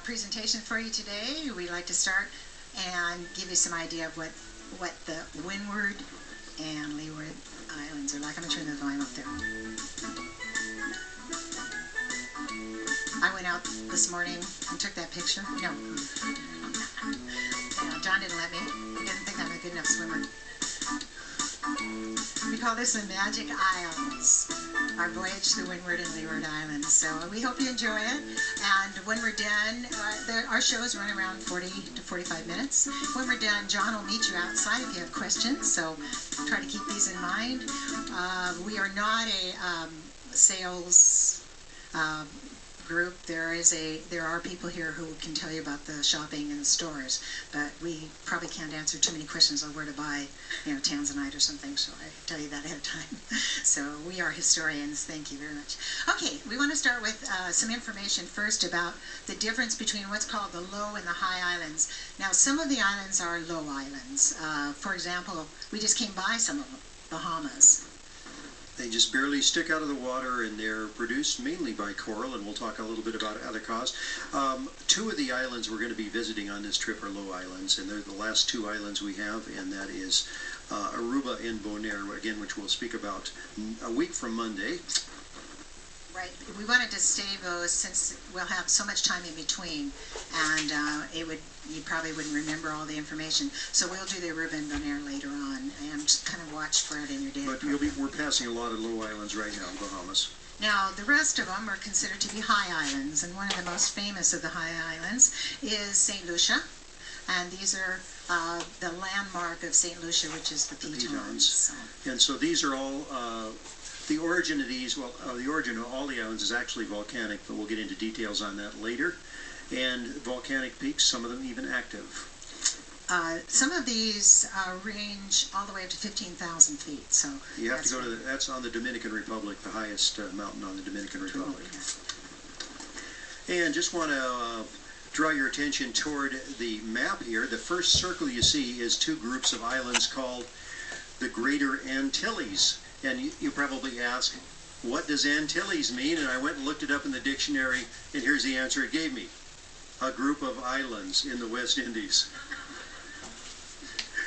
Presentation for you today. We'd like to start and give you some idea of what the Windward and Leeward Islands are like. I'm going to turn the volume up there. I went out this morning and took that picture. No. John didn't let me. He didn't think I'm a good enough swimmer. We call this the Magic Isles, our voyage to the Windward and Leeward Islands. So we hope you enjoy it. And when we're done, our shows run around 40 to 45 minutes. When we're done, John will meet you outside if you have questions. So try to keep these in mind. We are not a sales group. There are people here who can tell you about the shopping and the stores, but we probably can't answer too many questions on where to buy, Tanzanite or something, so I tell you that ahead of time. So we are historians. Thank you very much. Okay, we want to start with some information first about the difference between what's called the low and the high islands. Now, some of the islands are low islands. For example, we just came by some of them, Bahamas. They just barely stick out of the water, and they're produced mainly by coral, and we'll talk a little bit about other cause. Two of the islands we're going to be visiting on this trip are low islands, and they're the last two islands we have, and that is Aruba and Bonaire, again, which we'll speak about a week from Monday. Right. We wanted to save those since we'll have so much time in between, and you probably wouldn't remember all the information. So we'll do the Aruba and Bonaire later on, and just kind of watch for it in your data. But we're passing a lot of low islands right now in Bahamas. Now, the rest of them are considered to be high islands, and one of the most famous of the high islands is St. Lucia, and these are the landmark of St. Lucia, which is the Pitons. So. And so these are all. The origin of these, the origin of all the islands is actually volcanic, but we'll get into details on that later. And volcanic peaks, some of them even active. Some of these range all the way up to 15,000 feet. So you have to go to that's on the Dominican Republic, the highest mountain on the Dominican Republic. And just want to draw your attention toward the map here. The first circle you see is two groups of islands called the Greater Antilles. And you probably ask, what does Antilles mean? And I went and looked it up in the dictionary, and here's the answer it gave me. A group of islands in the West Indies.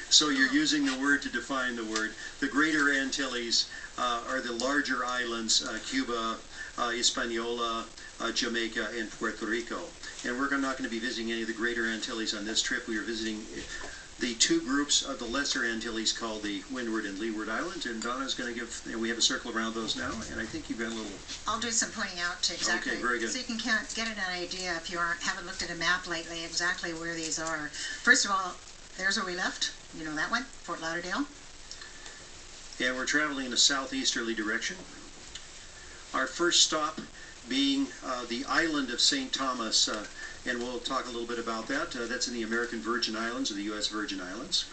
So you're using the word to define the word. The Greater Antilles are the larger islands, Cuba, Hispaniola, Jamaica, and Puerto Rico. And we're not going to be visiting any of the Greater Antilles on this trip. We are visiting the two groups of the Lesser Antilles called the Windward and Leeward Islands, and Donna's going to give, we have a circle around those now, and I think you've got a little... I'll do some pointing out to exactly, okay, very good. So you can get an idea if you haven't looked at a map lately exactly where these are. First of all, there's where we left, you know that one, Fort Lauderdale. And we're traveling in a southeasterly direction. Our first stop being the island of St. Thomas, and we'll talk a little bit about that. That's in the American Virgin Islands, or the U.S. Virgin Islands.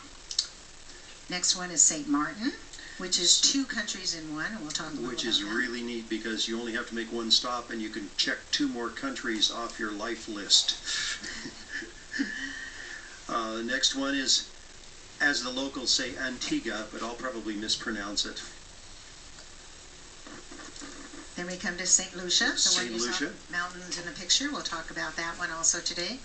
Next one is St. Martin, which is two countries in one, and we'll talk a little which about is that. Really neat, because you only have to make one stop, and you can check two more countries off your life list. The next one is, as the locals say, Antigua, but I'll probably mispronounce it. Then we come to St. Lucia, the one you saw mountains in the picture. We'll talk about that one also today.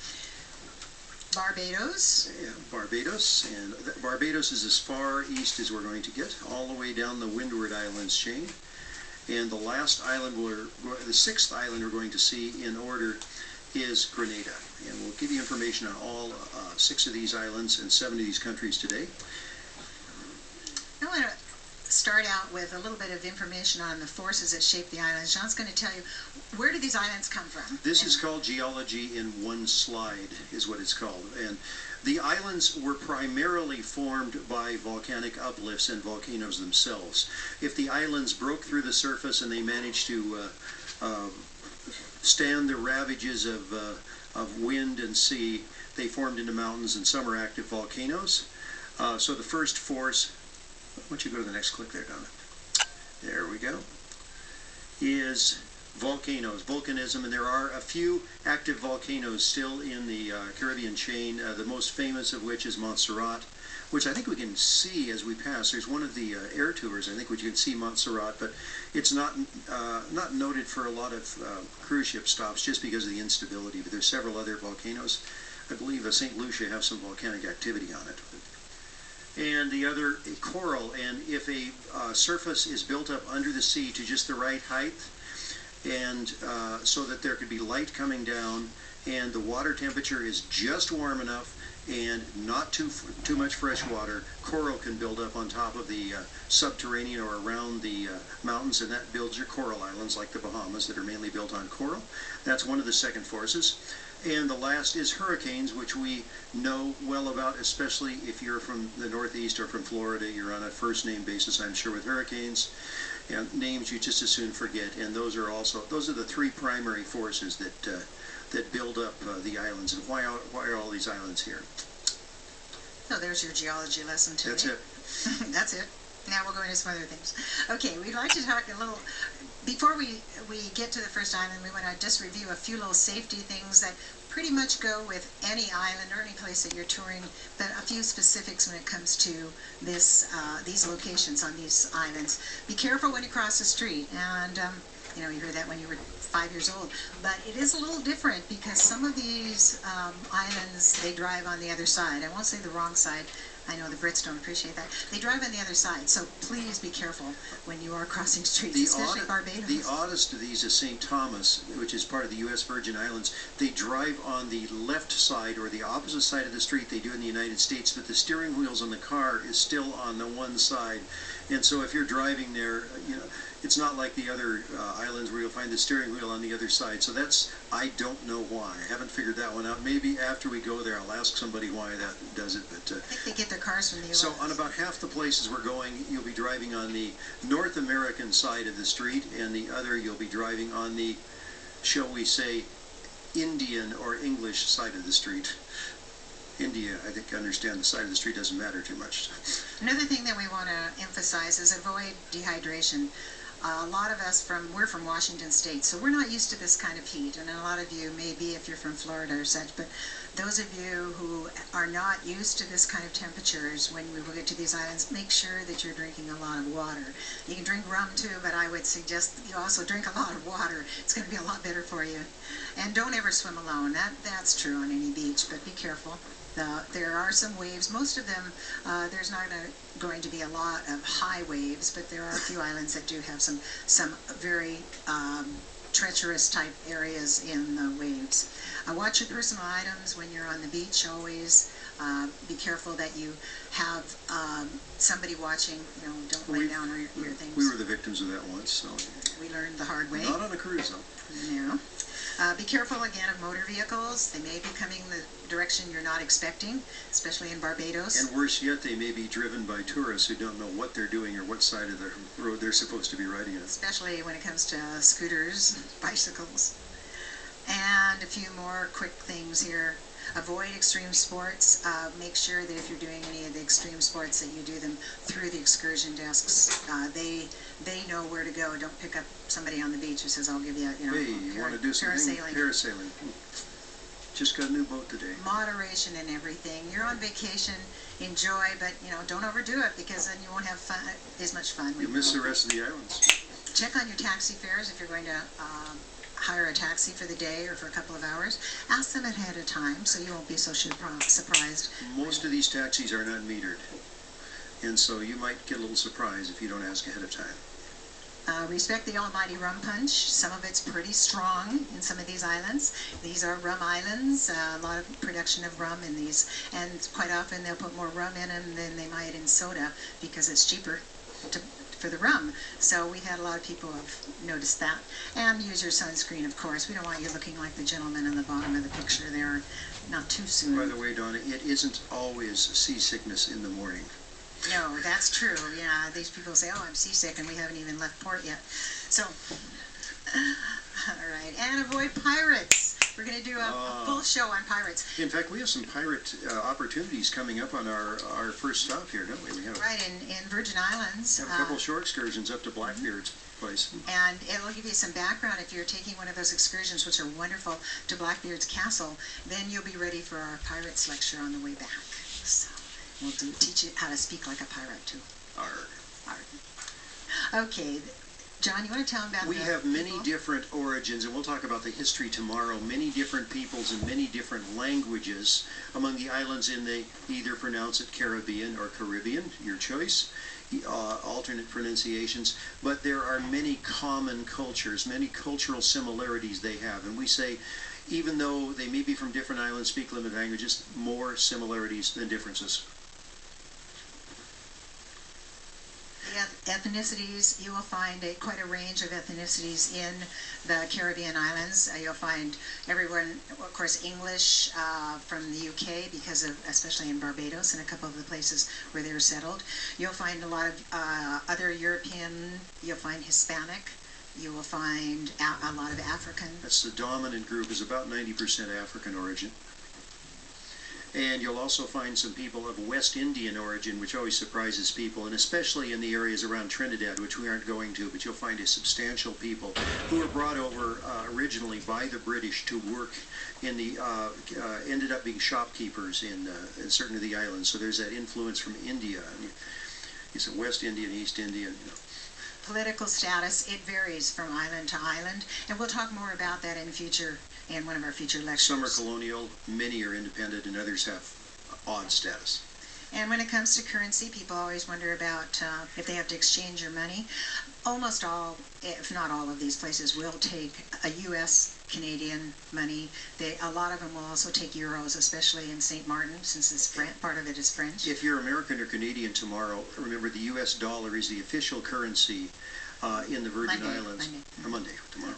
Barbados. Yeah, Barbados. And Barbados is as far east as we're going to get, all the way down the Windward Islands chain. And the last island, the sixth island we're going to see in order is Grenada. And we'll give you information on all 6 of these islands and 7 of these countries today. I want to start out with a little bit of information on the forces that shape the islands. John's going to tell you, where do these islands come from? This is called geology in one slide, is what it's called. And the islands were primarily formed by volcanic uplifts and volcanoes themselves. If the islands broke through the surface and they managed to stand the ravages of wind and sea, they formed into mountains, and some are active volcanoes. So the first force, why don't you go to the next click there, Donna? There we go. Is volcanoes, volcanism, and there are a few active volcanoes still in the Caribbean chain, the most famous of which is Montserrat. which I think we can see as we pass. There's one of the air tours, I think, which you can see Montserrat, but it's not noted for a lot of cruise ship stops just because of the instability. But there's several other volcanoes. I believe St. Lucia has some volcanic activity on it. And the other, coral, and if a surface is built up under the sea to just the right height, and so that there could be light coming down, and the water temperature is just warm enough and not too much fresh water, coral can build up on top of the subterranean or around the mountains, and that builds your coral islands like the Bahamas that are mainly built on coral. That's one of the second forces. And the last is hurricanes, which we know well about, especially if you're from the Northeast or from Florida. You're on a first name basis, I'm sure, with hurricanes, and names you just as soon forget. And those are the three primary forces that build up the islands. And why are all these islands here? So there's your geology lesson today. That's it. That's it. Now we'll go into some other things. Okay, we'd like to talk a little, before we get to the first island, we want to just review a few little safety things that pretty much go with any island or any place that you're touring, but a few specifics when it comes to these locations on these islands. Be careful when you cross the street, and you heard that when you were 5 years old, but it is a little different because some of these islands, they drive on the other side. I won't say the wrong side. I know the Brits don't appreciate that. They drive on the other side, so please be careful when you are crossing streets, especially Barbados. The oddest of these is St. Thomas, which is part of the U.S. Virgin Islands. They drive on the left side or the opposite side of the street they do in the United States, but the steering wheels on the car is still on the one side. And so if you're driving there, it's not like the other islands where you'll find the steering wheel on the other side. So I don't know why. I haven't figured that one out. Maybe after we go there, I'll ask somebody why that does it. But I think they get their cars from the U.S. So on about half the places we're going, you'll be driving on the North American side of the street, and the other you'll be driving on the, shall we say, Indian or English side of the street. India, I think, understand the side of the street doesn't matter too much. Another thing that we want to emphasize is avoid dehydration. A lot of us we're from Washington State, so we're not used to this kind of heat, and a lot of you may be if you're from Florida or such, but those of you who are not used to this kind of temperatures, when we will get to these islands, make sure that you're drinking a lot of water. You can drink rum too, but I would suggest you also drink a lot of water. It's going to be a lot better for you. And don't ever swim alone. That's true on any beach, but be careful. There are some waves. Most of them, there's not going to be a lot of high waves, but there are a few islands that do have some very treacherous type areas in the waves. Watch your personal items when you're on the beach. Always be careful that you have somebody watching. Don't lay down your things. We were the victims of that once, so we learned the hard way. Not on a cruise, though. No. Be careful again of motor vehicles. They may be coming the direction you're not expecting, especially in Barbados. And worse yet, they may be driven by tourists who don't know what they're doing or what side of the road they're supposed to be riding on. Especially when it comes to scooters, bicycles. And a few more quick things here. Avoid extreme sports. Make sure that if you're doing any of the extreme sports that you do them through the excursion desks. They know where to go. Don't pick up somebody on the beach who says, I'll give you, hey, you want to do something? Parasailing. Just got a new boat today. Moderation in everything. You're on vacation, enjoy, but don't overdo it because then you won't have as much fun. You'll miss the rest of the islands. Check on your taxi fares if you're going to hire a taxi for the day or for a couple of hours. Ask them ahead of time so you won't be so surprised. Most of these taxis are not metered, and so you might get a little surprise if you don't ask ahead of time. Respect the almighty rum punch. Some of it's pretty strong in some of these islands. These are rum islands, a lot of production of rum in these, and quite often they'll put more rum in them than they might in soda because it's cheaper for the rum. So we've had a lot of people have noticed that. And use your sunscreen, of course. We don't want you looking like the gentleman on the bottom of the picture there, not too soon. By the way, Donna, it isn't always seasickness in the morning. No, that's true. Yeah, these people say, oh, I'm seasick, and we haven't even left port yet. So, all right. And avoid pirates. We're going to do a full show on pirates. In fact, we have some pirate opportunities coming up on our first stop here, don't we? We have right, in Virgin Islands. We have a couple shore excursions up to Blackbeard's place. And it'll give you some background if you're taking one of those excursions, which are wonderful, to Blackbeard's castle. Then you'll be ready for our pirates lecture on the way back. So, We'll teach you how to speak like a pirate too. Arr. Okay, John, you want to tell them about We have many people? different origins, and we'll talk about the history tomorrow. Many different peoples and many different languages among the islands in the, either pronounce it Caribbean or Caribbean, your choice, alternate pronunciations. But there are many common cultures, many cultural similarities they have. And we say, even though they may be from different islands, speak limited languages, more similarities than differences. Ethnicities, you will find quite a range of ethnicities in the Caribbean islands. You'll find everyone, of course, English from the UK, because of, especially in Barbados and a couple of the places where they were settled. You'll find a lot of other European, you'll find Hispanic, you will find a lot of African. That's the dominant group, is about 90% African origin. And you'll also find some people of West Indian origin, which always surprises people, and especially in the areas around Trinidad, which we aren't going to, but you'll find a substantial people who were brought over originally by the British to work in the, ended up being shopkeepers in certain of the islands. So there's that influence from India. It's a West Indian, East Indian, you know. Political status, it varies from island to island, and we'll talk more about that in one of our future lectures. Some are colonial, many are independent, and others have odd status. And when it comes to currency, people always wonder about if they have to exchange your money. Almost all, if not all of these places will take a U.S. Canadian money. A lot of them will also take euros, especially in St. Martin, since it's part of it is French. If you're American or Canadian tomorrow, remember the U.S. dollar is the official currency in the Virgin Islands. Monday, tomorrow.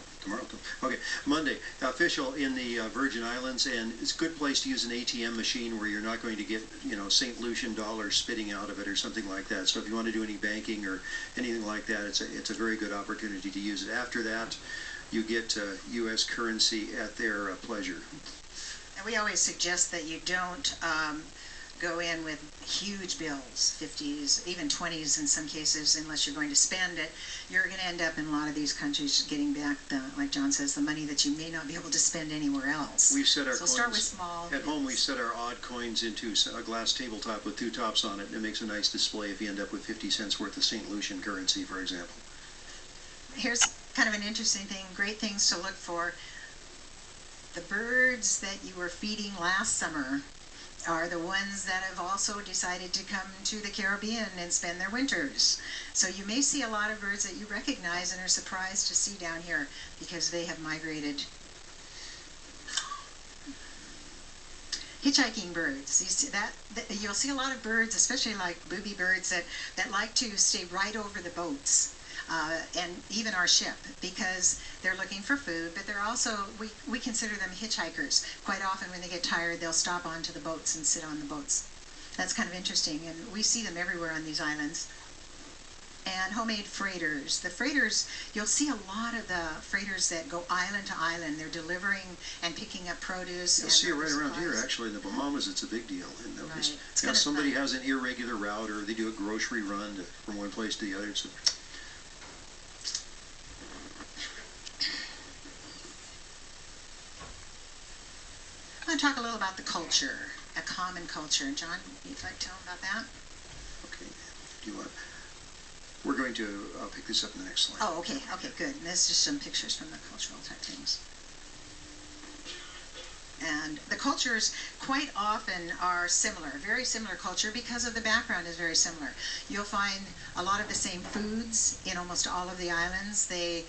Okay, Monday. Official in the Virgin Islands, and it's a good place to use an ATM machine where you're not going to get, you know, St. Lucian dollars spitting out of it or something like that. So if you want to do any banking or anything like that, it's a very good opportunity to use it. After that, you get U.S. currency at their pleasure. And we always suggest that you don't go in with huge bills, 50s, even 20s in some cases, unless you're going to spend it. You're going to end up in a lot of these countries getting back, like John says, the money that you may not be able to spend anywhere else. We've set our so coins, start with small. At home we set our odd coins into a glass tabletop with two tops on it, and it makes a nice display if you end up with 50 cents worth of St. Lucian currency, for example. Here's kind of an interesting thing, great things to look for. The birds that you were feeding last summer are the ones that have also decided to come to the Caribbean and spend their winters. So you may see a lot of birds that you recognize and are surprised to see down here because they have migrated. Hitchhiking birds. You see you'll see a lot of birds, especially like booby birds, that like to stay right over the boats. And even our ship, because they're looking for food, but they're also, we consider them hitchhikers. Quite often when they get tired, they'll stop onto the boats and sit on the boats. That's kind of interesting, and we see them everywhere on these islands. And homemade freighters. The freighters, you'll see a lot of the freighters that go island to island. They're delivering and picking up produce. You'll see it right around here, actually. In the Bahamas, it's a big deal. And right. Somebody has an irregular route, or they do a grocery run from one place to the other. So I'm going to talk a little about the culture, a common culture. John, you'd like to tell them about that? Okay. Do you want? We're going to pick this up in the next slide. Oh, okay. Okay, good. And there's just some pictures from the cultural type things. And the cultures quite often are similar, very similar culture, because of the background is very similar. You'll find a lot of the same foods in almost all of the islands. They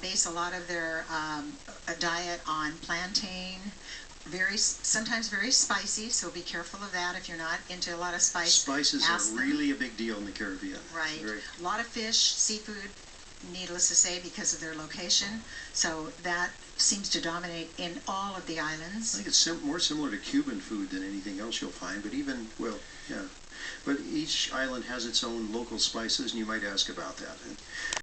base a lot of their diet on plantain, sometimes very spicy, so be careful of that if you're not into a lot of spice. Spices are really a big deal in the Caribbean. Right. A lot of fish, seafood, needless to say, because of their location. So that seems to dominate in all of the islands. I think it's more similar to Cuban food than anything else you'll find, but even, well, yeah. But each island has its own local spices, and you might ask about that.